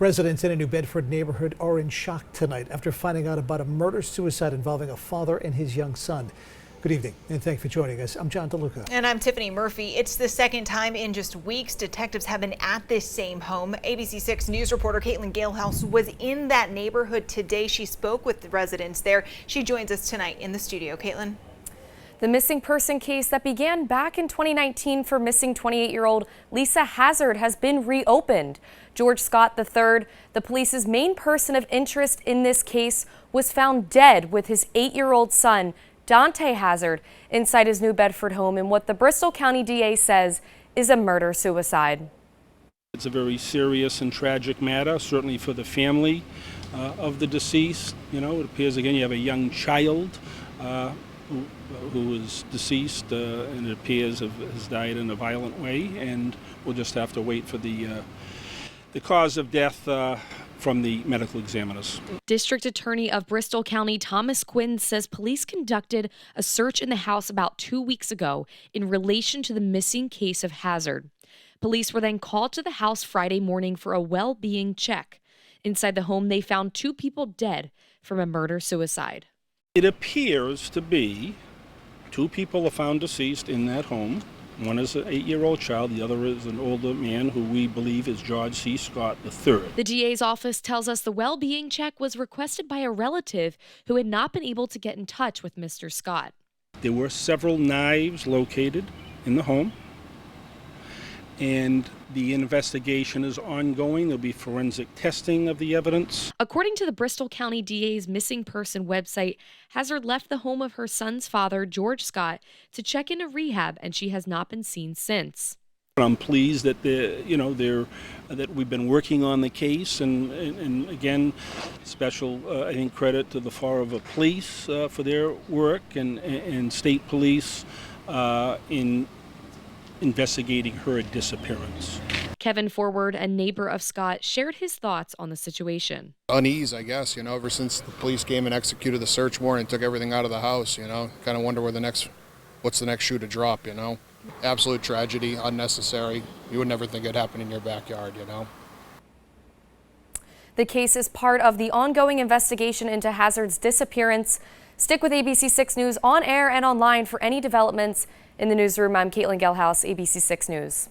Residents in a New Bedford neighborhood are in shock tonight after finding out about a murder-suicide involving a father and his young son. Good evening, and thanks for joining us. I'm John DeLuca. And I'm Tiffany Murphy. It's the second time in just weeks detectives have been at this same home. ABC6 News reporter Caitlin Galehouse was in that neighborhood today. She spoke with the residents there. She joins us tonight in the studio. Caitlin. The missing person case that began back in 2019 for missing 28-year-old Lisa Hazard has been reopened. George Scott III, the police's main person of interest in this case, was found dead with his 8-year-old son, Dante Hazard, inside his New Bedford home in what the Bristol County DA says is a murder-suicide. It's a very serious and tragic matter, certainly for the family of the deceased. You know, it appears again you have a young child who is deceased and it appears has died in a violent way, and we'll just have to wait for the cause of death from the medical examiners. District Attorney of Bristol County Thomas Quinn says police conducted a search in the house about 2 weeks ago in relation to the missing case of Hazard. Police were then called to the house Friday morning for a well-being check. Inside the home, they found 2 people dead from a murder-suicide. It appears to be 2 people are found deceased in that home. One is an 8-year-old child, the other is an older man who we believe is George C. Scott III. The DA's office tells us the well-being check was requested by a relative who had not been able to get in touch with Mr. Scott. There were several knives located in the home, and the investigation is ongoing. There'll be forensic testing of the evidence. According to the Bristol County DA's missing person website, Hazard left the home of her son's father, George Scott, to check into rehab, and she has not been seen since. I'm pleased that that we've been working on the case, and again, special I think credit to the Fall River Police for their work and state police in investigating her disappearance. Kevin Forward, a neighbor of Scott, shared his thoughts on the situation. Unease, I guess, ever since the police came and executed the search warrant and took everything out of the house, kind of wonder what's the next shoe to drop, Absolute tragedy, unnecessary. You would never think it'd happen in your backyard, The case is part of the ongoing investigation into Hazard's disappearance. Stick with ABC6 News on air and online for any developments. In the newsroom, I'm Caitlin Galehouse, ABC6 News.